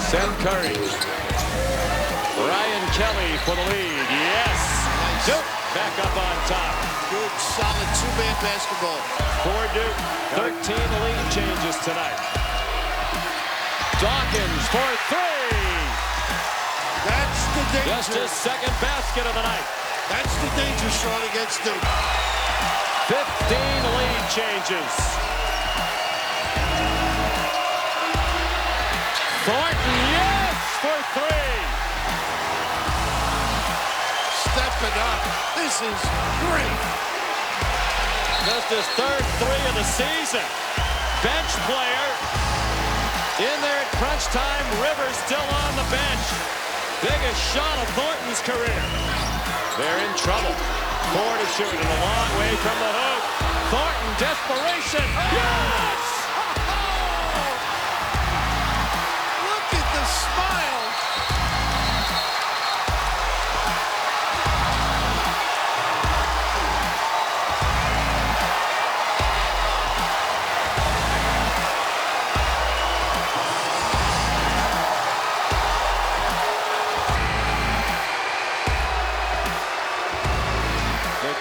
Seth Curry. Ryan Kelly for the lead. Yes. Duke back up on top. Good, solid two-man basketball. For Duke, 13 lead changes tonight. Dawkins for three. That's the danger. Just his second basket of the night. That's the danger, Sean, against Duke. 15 lead changes. Thornton, yes, for three. Stepping up. This is great. Just his third three of the season. Bench player. In there at crunch time. Rivers still on the bench. Biggest shot of Thornton's career. They're in trouble. 4 to shoot and a long way from the hoop. Thornton, desperation. Yes! Look at the smile.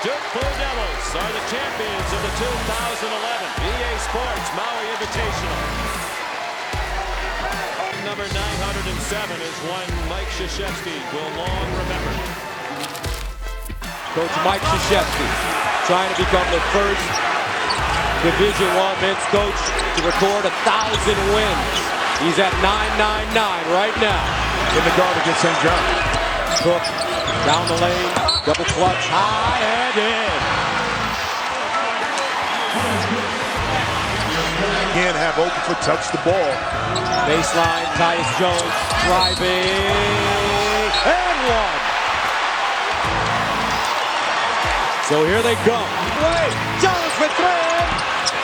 Duke Blue Devils are the champions of the 2011 EA Sports Maui Invitational. Number 907 is one Mike Krzyzewski will long remember. Coach Mike Krzyzewski trying to become the first Division I men's coach to record 1,000 wins. He's at 999 right now. In the guard against St. John. Cook down the lane, double clutch, high and in. Can't have Okafor touch the ball. Baseline, Tyus Jones driving, and one. So here they go. Wait, Jones for three.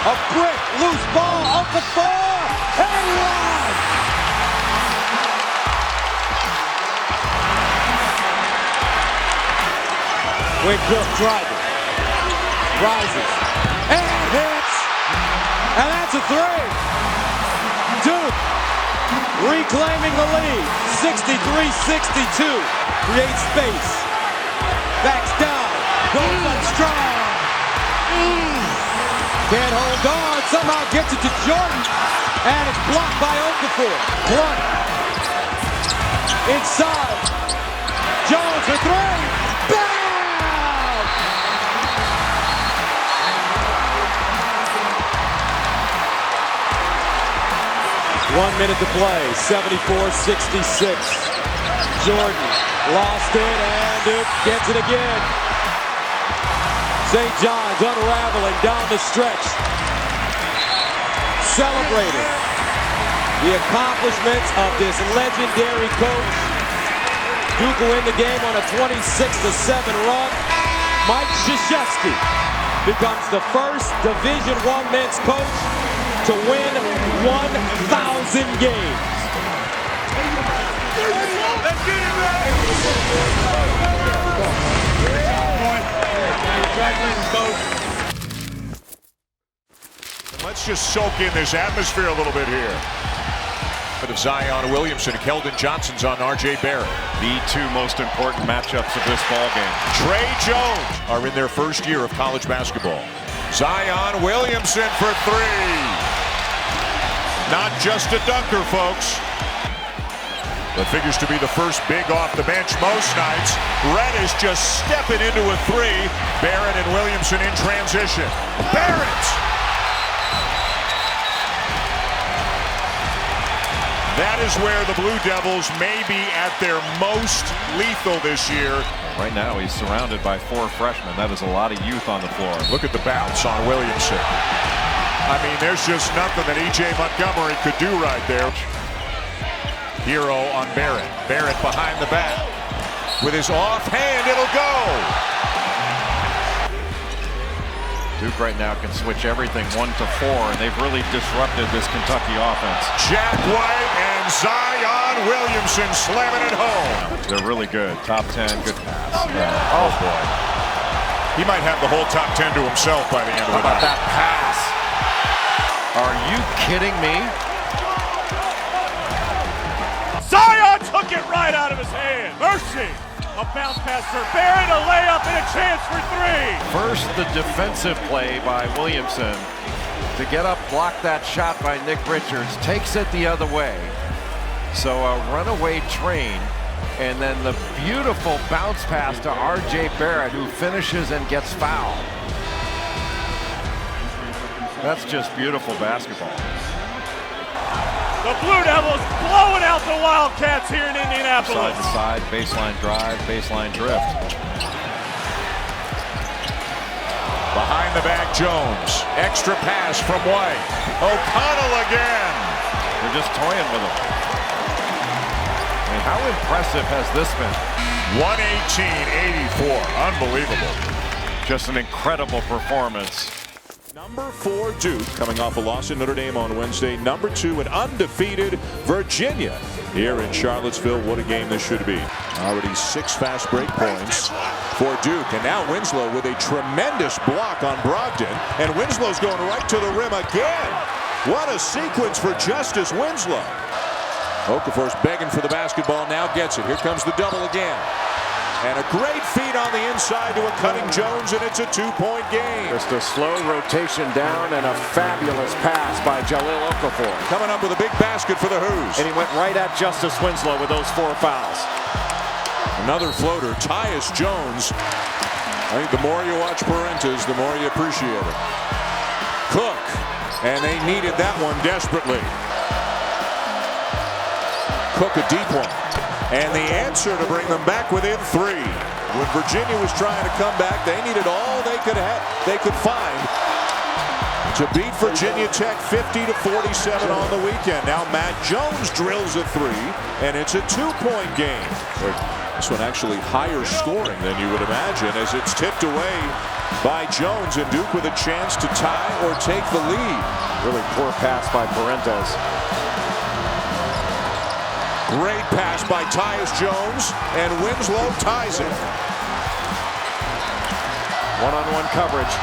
A brick, loose ball, Okafor, and one. Wait, Cook driving, rises, and hits, and that's a three. Duke reclaiming the lead, 63-62, creates space, backs down, goes up strong, can't hold on, somehow gets it to Jordan, and it's blocked by Okafor. Blunt, inside, Jones for three, bang! 1 minute to play, 74-66. Jordan lost it, and Duke gets it again. St. John's unraveling down the stretch. Celebrating the accomplishments of this legendary coach. Duke will win the game on a 26-7 run. Mike Krzyzewski becomes the first Division I men's coach to win 1,000 games. Let's get it right. Let's just soak in this atmosphere a little bit here. Of Zion Williamson, Keldon Johnson's on R.J. Barrett. The two most important matchups of this ball game. Trey Jones are in their first year of college basketball. Zion Williamson for three. Not just a dunker, folks. But figures to be the first big off the bench most nights. Reddish just stepping into a three. Barrett and Williamson in transition. Barrett! That is where the Blue Devils may be at their most lethal this year. Right now, he's surrounded by 4 freshmen. That is a lot of youth on the floor. Look at the bounce on Williamson. I mean, there's just nothing that E.J. Montgomery could do right there. Hero on Barrett. Barrett behind the back. With his offhand, it'll go. Duke right now can switch everything 1 to 4, and they've really disrupted this Kentucky offense. Jack White and Zion Williamson slamming it home. They're really good. Top 10, good pass. Oh, boy. He might have the whole top 10 to himself by the end of the night. How about that pass? Are you kidding me? took it right out of his hand. Mercy. A bounce pass for Barrett, a layup, and a chance for three. First, the defensive play by Williamson to get up, block that shot by Nick Richards, takes it the other way. So a runaway train, and then the beautiful bounce pass to R.J. Barrett, who finishes and gets fouled. That's just beautiful basketball. The Blue Devils blowing out the Wildcats here in Indianapolis. Side to side, baseline drive, baseline drift. Behind the back, Jones. Extra pass from White. O'Connell again. They're just toying with him. I mean, how impressive has this been? 118-84. Unbelievable. Just an incredible performance. Number 4 Duke coming off a loss in Notre Dame on Wednesday. Number 2 an undefeated Virginia here in Charlottesville. What a game this should be. Already 6 fast break points for Duke. And now Winslow with a tremendous block on Brogdon. And Winslow's going right to the rim again. What a sequence for Justice Winslow. Okafor's begging for the basketball, now gets it. Here comes the double again. And a great feed on the inside to a cutting Jones, and it's a 2-point game. Just a slow rotation down and a fabulous pass by Jahlil Okafor. Coming up with a big basket for the Hoos. And he went right at Justice Winslow with those 4 fouls. Another floater, Tyus Jones. I think the more you watch Parentes, the more you appreciate it. Cook, and they needed that one desperately. Cook a deep one. And the answer to bring them back within 3. When Virginia was trying to come back, they needed all they could find to beat Virginia Tech 50-47 on the weekend. Now Matt Jones drills a 3, and it's a 2-point game. This one actually higher scoring than you would imagine, as it's tipped away by Jones, and Duke with a chance to tie or take the lead. Really poor pass by Parentes. Great pass by Tyus Jones, and Winslow ties it. One-on-one coverage.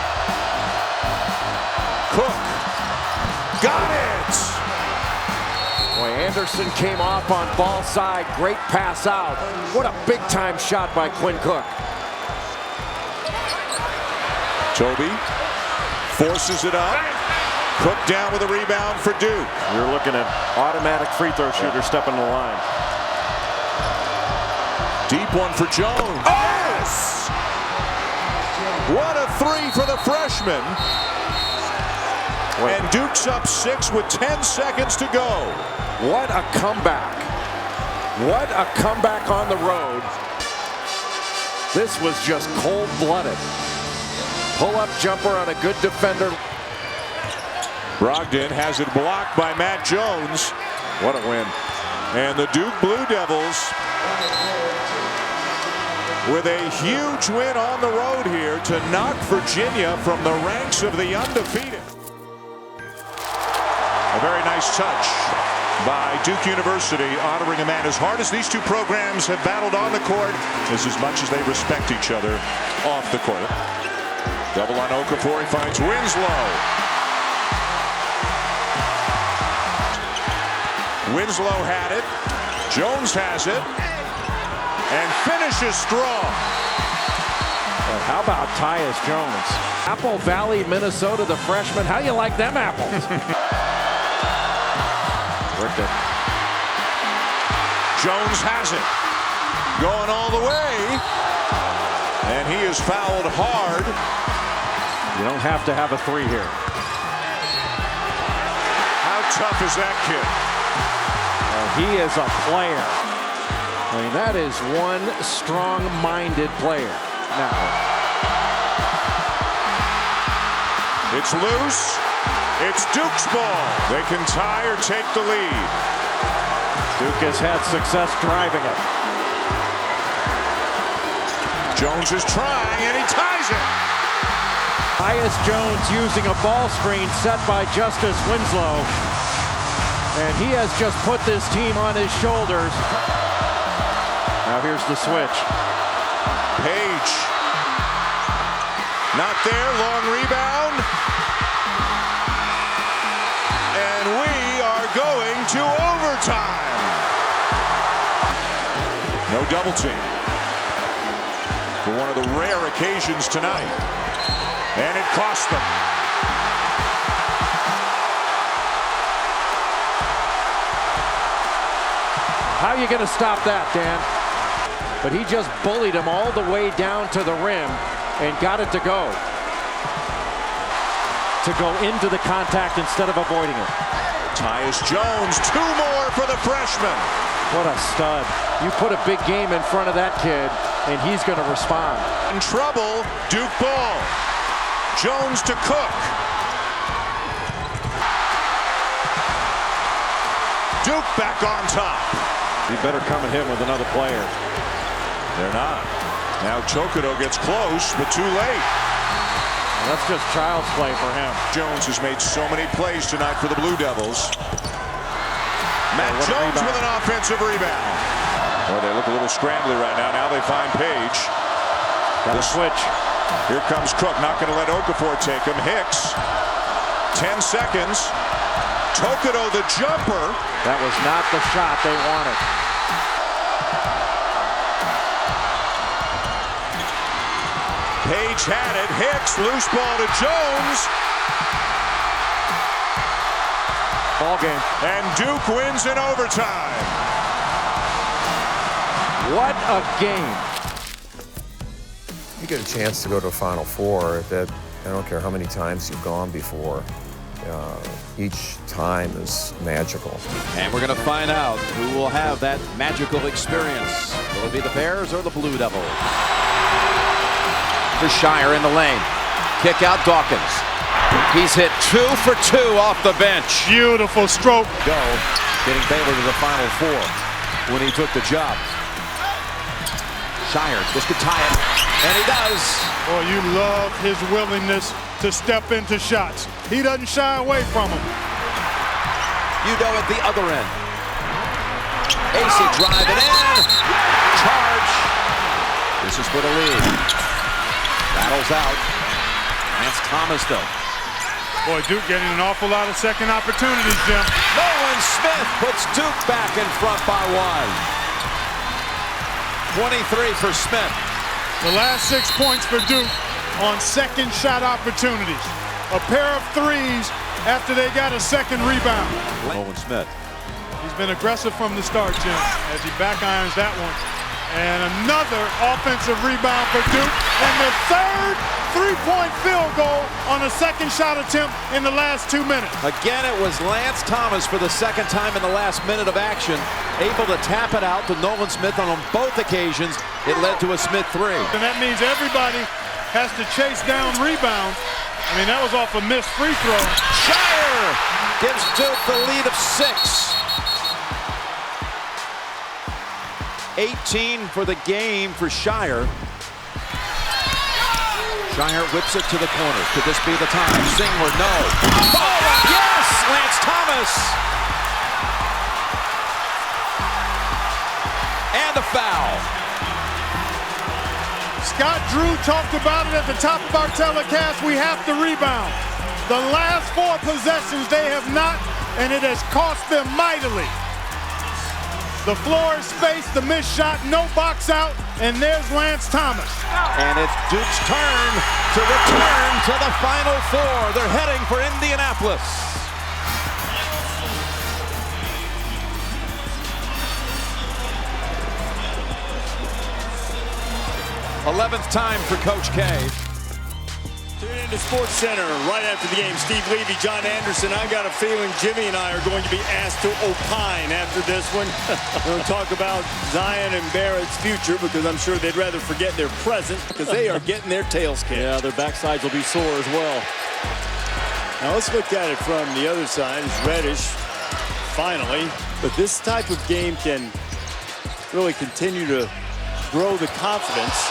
Cook got it. Boy, Anderson came off on ball side. Great pass out. What a big-time shot by Quinn Cook. Toby forces it up. Cook down with a rebound for Duke. You're looking at automatic free throw shooter stepping the line. Deep one for Jones. Yes! What a 3 for the freshman. And Duke's up 6 with 10 seconds to go. What a comeback. What a comeback on the road. This was just cold-blooded. Pull-up jumper on a good defender. Brogdon has it blocked by Matt Jones. What a win. And the Duke Blue Devils with a huge win on the road here to knock Virginia from the ranks of the undefeated. A very nice touch by Duke University, honoring a man as hard as these two programs have battled on the court is as much as they respect each other off the court. Double on Okafor, he finds Winslow. Winslow had it. Jones has it. And finishes strong. Well, how about Tyus Jones? Apple Valley, Minnesota, the freshman. How you like them apples? Worked it. Jones has it. Going all the way. And he is fouled hard. You don't have to have a 3 here. How tough is that kid? He is a player. I mean, that is one strong-minded player. Now, it's loose. It's Duke's ball. They can tie or take the lead. Duke has had success driving it. Jones is trying, and he ties it. Tyus Jones using a ball screen set by Justice Winslow. And he has just put this team on his shoulders. Now here's the switch. Page. Not there, long rebound. And we are going to overtime. No double team for one of the rare occasions tonight. And it cost them. How are you going to stop that, Dan? But he just bullied him all the way down to the rim and got it to go. To go into the contact instead of avoiding it. Tyus Jones, 2 more for the freshman. What a stud. You put a big game in front of that kid, and he's going to respond. In trouble, Duke ball. Jones to Cook. Duke back on top. You better come at him with another player. They're not. Now Chocodo gets close, but too late. Well, that's just child's play for him. Jones has made so many plays tonight for the Blue Devils. Matt Jones with an offensive rebound. Well, they look a little scrambly right now. Now they find Page. Got to switch. Here comes Cook. Not going to let Okafor take him. Hicks. 10 seconds. Chocodo the jumper. That was not the shot they wanted. Page had it. Hicks, loose ball to Jones. Ball game. And Duke wins in overtime. What a game. You get a chance to go to a Final Four. That I don't care how many times you've gone before. Each time is magical. And we're going to find out who will have that magical experience. Will it be the Bears or the Blue Devils? For Shire in the lane. Kick out Dawkins. He's hit 2 for 2 off the bench. Beautiful stroke. Go, getting Baylor to the Final Four when he took the job. Shire, this could tie it, and he does. Boy, you love his willingness to step into shots. He doesn't shy away from them. You know at the other end. AC driving in. Charge. This is for the lead. Battles out. Lance Thomas, though. Boy, Duke getting an awful lot of second opportunities, Jim. Nolan Smith puts Duke back in front by 1. 23 for Smith. The last 6 points for Duke on second shot opportunities. A pair of threes after they got a second rebound. Nolan Smith. He's been aggressive from the start, Jim, as he back irons that one. And another offensive rebound for Duke. And the third three-point field goal on a second shot attempt in the last 2 minutes. Again, it was Lance Thomas for the second time in the last minute of action, able to tap it out to Nolan Smith, and on both occasions, it led to a Smith 3. And that means everybody has to chase down rebounds. I mean, that was off a missed free throw. Shire gives Duke the lead of 6. 18 for the game for Shire. Shire whips it to the corner. Could this be the time? Singler, no. Oh, yes! Lance Thomas! And a foul. Scott Drew talked about it at the top of our telecast. We have to rebound. The last 4 possessions they have not, and it has cost them mightily. The floor is spaced, the missed shot, no box out, and there's Lance Thomas. And it's Duke's turn to return to the Final Four. They're heading for Indianapolis. '11th time for Coach K. Tune into Sports Center right after the game. Steve Levy, John Anderson. I got a feeling Jimmy and I are going to be asked to opine after this one. We're going to talk about Zion and Barrett's future because I'm sure they'd rather forget their present because they are getting their tails kicked. Yeah, their backsides will be sore as well. Now let's look at it from the other side. It's Reddish, finally. But this type of game can really continue to grow the confidence.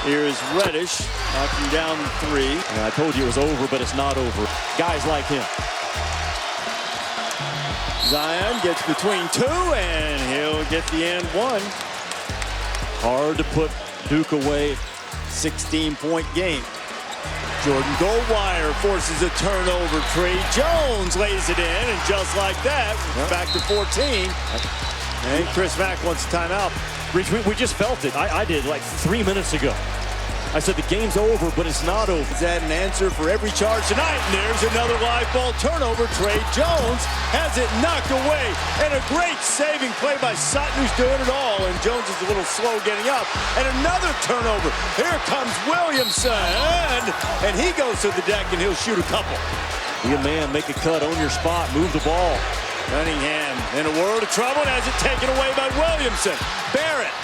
Here's Reddish knocking down 3. And I told you it was over, but it's not over. Guys like him. Zion gets between 2, and he'll get the and 1. Hard to put Duke away. 16-point game. Jordan Goldwire forces a turnover. Trey Jones lays it in, and just like that, back to 14. And Chris Mack wants a timeout. Richmond, we just felt it. I did like 3 minutes ago. I said the game's over, but it's not over. Is that an answer for every charge tonight? And there's another live ball turnover. Trey Jones has it knocked away. And a great saving play by Sutton, who's doing it all. And Jones is a little slow getting up. And another turnover. Here comes Williamson. And he goes to the deck, and he'll shoot a couple. Be a man, make a cut, own your spot, move the ball. Cunningham in a world of trouble and has it taken away by Williamson. Barrett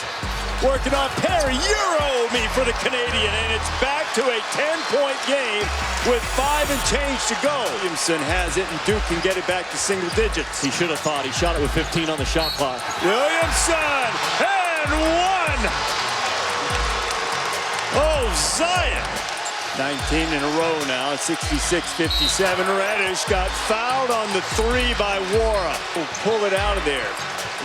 working on Perry. Euro me for the Canadian, and it's back to a 10-point game with 5 and change to go. Williamson has it, and Duke can get it back to single digits. He should have thought. He shot it with 15 on the shot clock. Williamson, and one. Oh, Zion. 19 in a row now, 66-57. Reddish got fouled on the 3 by Wara. Will pull it out of there.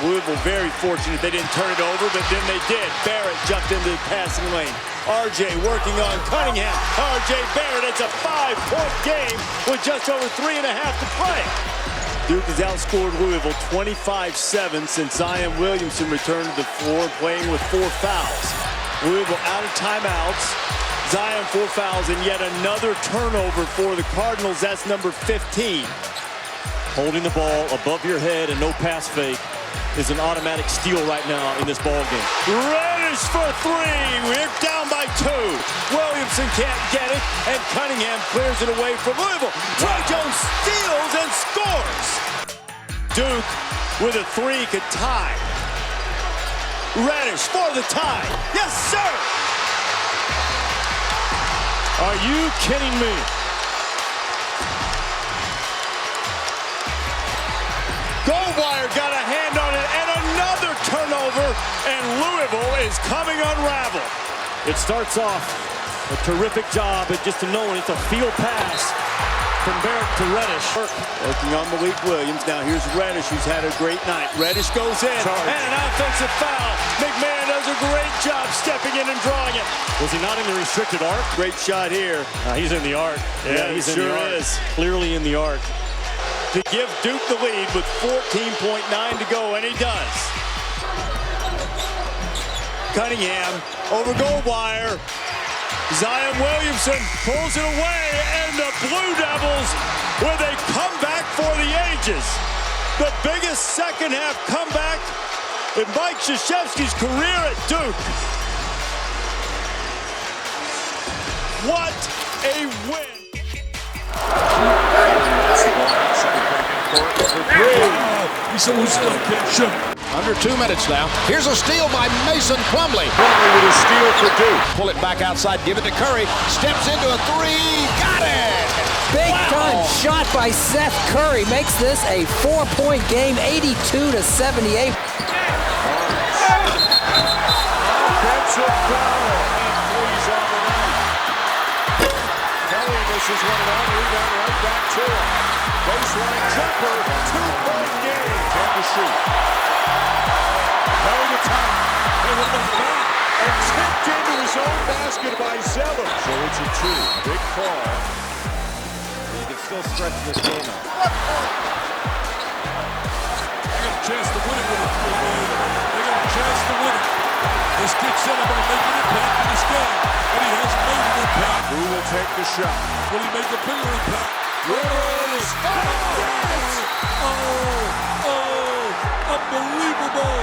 Louisville very fortunate they didn't turn it over, but then they did. Barrett jumped into the passing lane. RJ working on Cunningham. RJ Barrett, it's a 5-point game with just over 3.5 to play. Duke has outscored Louisville 25-7 since Zion Williamson returned to the floor, playing with 4 fouls. Louisville out of timeouts. Zion 4 fouls, and yet another turnover for the Cardinals. That's number 15. Holding the ball above your head and no pass fake is an automatic steal right now in this ball game. Reddish for 3. We're down by 2. Williamson can't get it, and Cunningham clears it away from Louisville. Trey Jones steals and scores. Duke with a 3 could tie. Reddish for the tie. Yes, sir. Are you kidding me? Goldwire got a hand on it, and another turnover, and Louisville is coming unraveled. It starts off a terrific job at just knowing it's a field pass from Barrett to Reddish. Working on Malik Williams. Now here's Reddish, who's had a great night. Reddish goes in, and an offensive foul. McMahon does a great job stepping in and drawing it. Was he not in the restricted arc? Great shot here. He's in the arc. Yeah, he's in the arc. Is. Clearly in the arc. To give Duke the lead with 14.9 to go, and he does. Cunningham over Goldwire. Zion Williamson pulls it away, and the Blue Devils with a comeback for the ages. The biggest second-half comeback in Mike Krzyzewski's career at Duke. What a win. Under 2 minutes now. Here's a steal by Mason Plumlee. Plumlee with a steal for Duke. Pull it back outside, give it to Curry. Steps into a 3. Got it! Big time shot by Seth Curry makes this a 4-point game, 82-78. Offensive foul. Three's on the night. Kelly misses one and on. Rebound right back to him. Baseline jumper. 2-point game. 10 to shoot. Kelly to top. They run the back. And tipped into his own basket by Zeller. So it's a 2. Big call. You can still stretch this game out. They got a chance to win it with a 3-game. They got a chance to win it. This kid said I'm going to make an impact in this game, and he has made an impact. Who will take the shot? Will he make a bigger impact? Rivers! Unbelievable!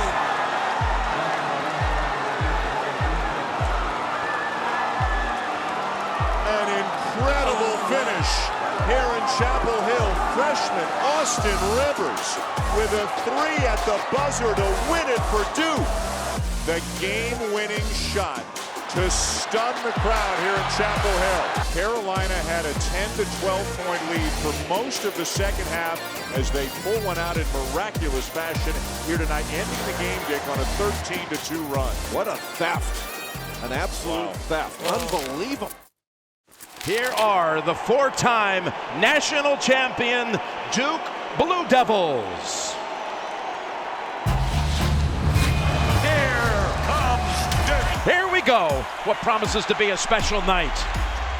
An incredible finish here in Chapel Hill. Freshman Austin Rivers with a 3 at the buzzer to win it for Duke. The game-winning shot to stun the crowd here in Chapel Hill. Carolina had a 10-to-12 point lead for most of the second half as they pull one out in miraculous fashion here tonight, ending the game, Dick, on a 13-2 run. What a theft. An absolute theft. Unbelievable. Here are the 4-time national champion Duke Blue Devils. Here we go. What promises to be a special night.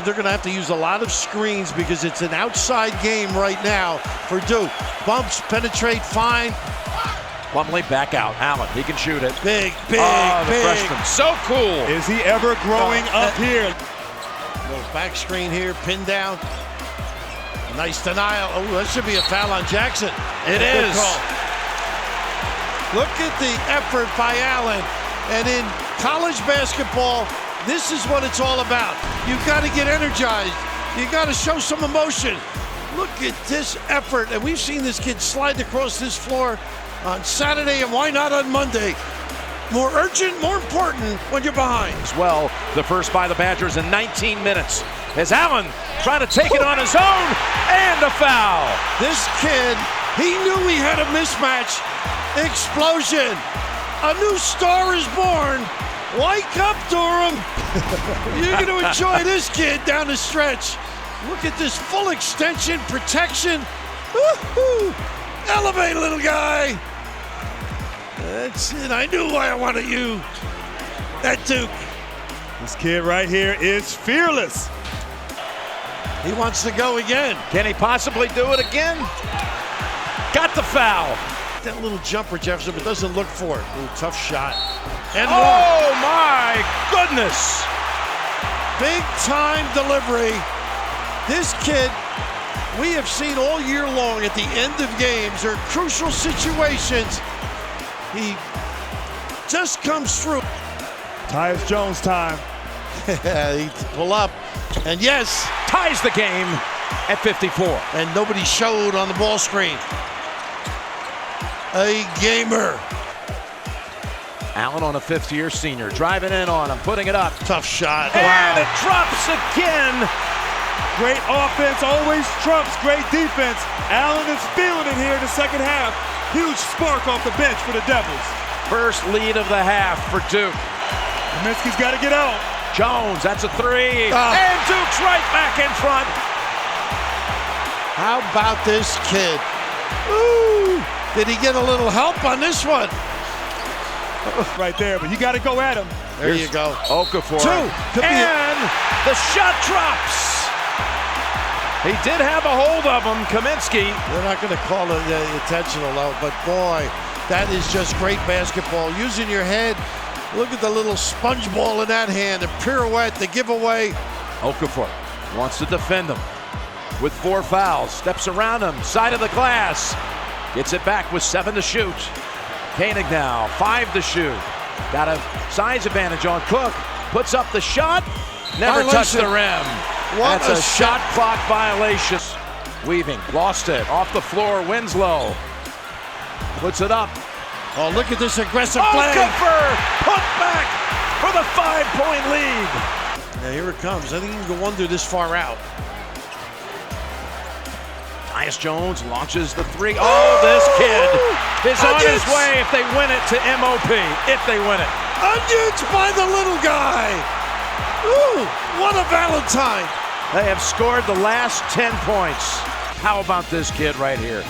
They're going to have to use a lot of screens because it's an outside game right now for Duke. Bumps, penetrate, fine. Plumlee back out. Allen, he can shoot it. Big, big, the big. freshman, so cool. Is he ever growing up here? Little back screen here, pinned down. Nice denial. Oh, that should be a foul on Jackson. It is. Look at the effort by Allen. And in college basketball, this is what it's all about. You've got to get energized. You got to show some emotion. Look at this effort. And we've seen this kid slide across this floor on Saturday, and why not on Monday? More urgent, more important when you're behind. As well, the first by the Badgers in 19 minutes. As Allen trying to take it on his own, and a foul. This kid, he knew he had a mismatch. Explosion. A new star is born. Wake up, Durham. You're going to enjoy this kid down the stretch. Look at this full extension, protection. Woo-hoo. Elevate, little guy. That's it. I knew why I wanted you at Duke. This kid right here is fearless. He wants to go again. Can he possibly do it again? Got the foul. That little jumper, Jefferson, but doesn't look for it. Ooh, tough shot. And oh, my goodness. Big time delivery. This kid, we have seen all year long at the end of games or crucial situations, he just comes through. Tyus Jones time. He pull up, and yes. Ties the game at 54. And nobody showed on the ball screen. A gamer. Allen on a fifth-year senior, driving in on him, putting it up. Tough shot. And it drops again. Great offense always trumps great defense. Allen is feeling it here in the second half. Huge spark off the bench for the Devils. First lead of the half for Duke. Kaminsky's got to get out. Jones, that's a three. And Duke's right back in front. How about this kid? Ooh, did he get a little help on this one? Right there, but you got to go at him. There you go. Okafor. Two. And the shot drops. He did have a hold of him, Kaminsky. They're not going to call it intentional, though, but boy, that is just great basketball. Using your head. Look at the little sponge ball in that hand, the pirouette, the giveaway. Okafor wants to defend him with 4 fouls. Steps around him, side of the glass. Gets it back with 7 to shoot. Koenig now, 5 to shoot. Got a size advantage on Cook. Puts up the shot. Never touched the rim. That's a shot clock violation. Weaving, lost it. Off the floor, Winslow. Puts it up. Oh, look at this aggressive play. Okafor put back for the 5-point lead. Now here it comes. I think you can go under this far out. Tyus Jones launches the 3. Oh, this kid is on his way if they win it to MOP. If they win it. Onions by the little guy. Ooh, what a Valentine. They have scored the last 10 points. How about this kid right here?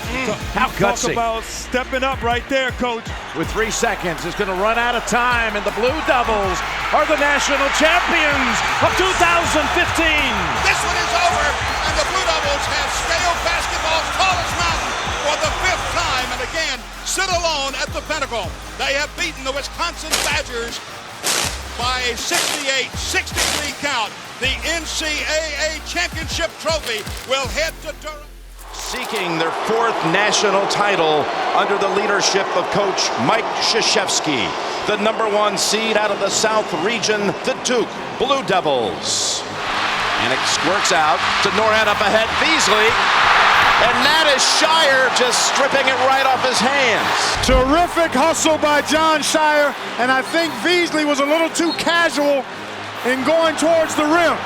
How gutsy. Talk about stepping up right there, Coach. With 3 seconds, it's going to run out of time, and the Blue Devils are the national champions of 2015. This one is over, and the Blue Devils have scaled basketball's tallest mountain for the 5th time, and again, sit alone at the Pentagon. They have beaten the Wisconsin Badgers by a 68-63 count. The NCAA championship trophy will head to Durham. Seeking their 4th national title under the leadership of Coach Mike Krzyzewski, the #1 seed out of the South region, the Duke Blue Devils. And it squirts out to Norhead up ahead, Beasley. And Nattys Shire just stripping it right off his hands. Terrific hustle by John Shire, and I think Beasley was a little too casual in going towards the rim.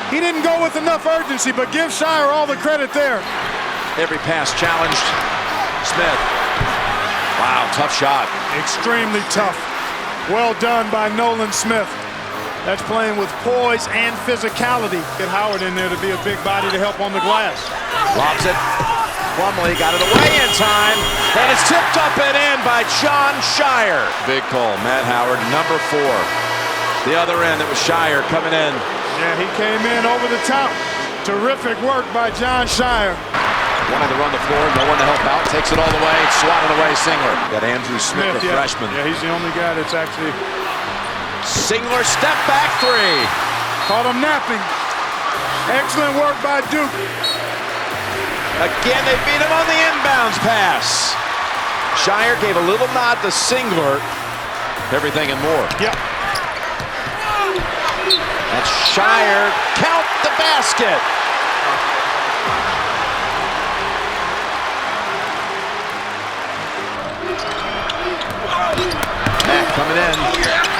He didn't go with enough urgency, but give Shire all the credit there. Every pass challenged. Smith. Wow, tough shot. Extremely tough. Well done by Nolan Smith. That's playing with poise and physicality. Get Howard in there to be a big body to help on the glass. Lobs it. Plumlee got it away in time, and it's tipped up and in by John Shire. Big call, Matt Howard, #4. The other end, it was Shire coming in. Yeah, he came in over the top. Terrific work by John Shire. wanting to run the floor, no one to help out, takes it all the way, swatted away Singler. Got Andrew Smith, the freshman. Yeah, he's the only guy that's actually... Singler step back three. Caught him napping. Excellent work by Duke. Again, they beat him on the inbounds pass. Shire gave a little nod to Singler. Everything and more. Yep. That's Shire. Count the basket. Mack coming in.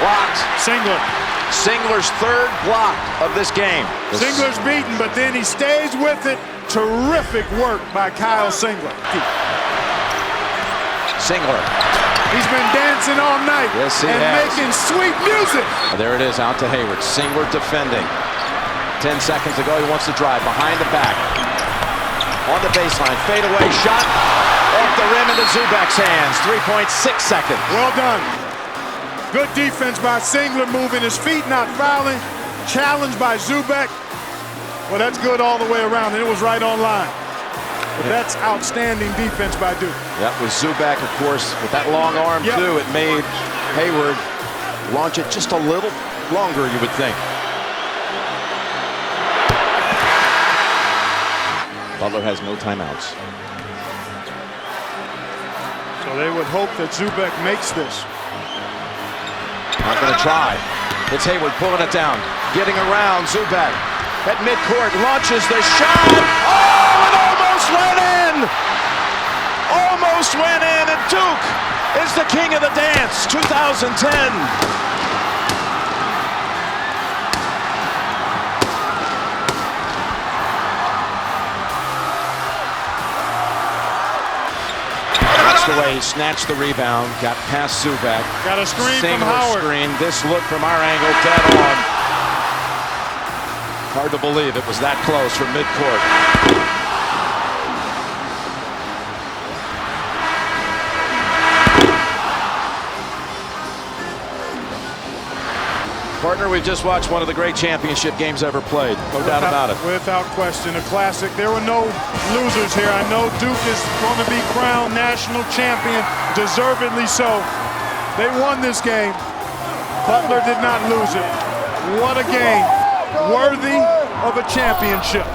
Blocked. Singler's third block of this game. Singler's beaten, but then he stays with it. Terrific work by Kyle Singler. Singler. He's been dancing all night and making sweet music. There it is, out to Hayward. Singler defending. 10 seconds to go, he wants to drive behind the back. On the baseline, fadeaway shot. Off the rim into Zubac's hands. 3.6 seconds. Well done. Good defense by Singler, moving his feet, not fouling. Challenged by Zubac. Well, that's good all the way around, and it was right on line. But that's outstanding defense by Duke. That was Zubac, of course, with that long arm, too. It made Hayward launch it just a little longer, you would think. Butler has no timeouts. So they would hope that Zubac makes this. Not going to try. It's Hayward pulling it down, getting around Zubac at midcourt, launches the shot. Oh, it almost went in! Almost went in, and Duke is the king of the dance, 2010. The way he snatched the rebound, got past Zubac. Got a screen from Singler Howard. Screen. This look from our angle, dead on. Hard to believe it was that close from midcourt. Partner, we've just watched one of the great championship games ever played. No doubt about it. Without question, a classic. There were no losers here. I know Duke is going to be crowned national champion, deservedly so. They won this game. Butler did not lose it. What a game. Worthy of a championship.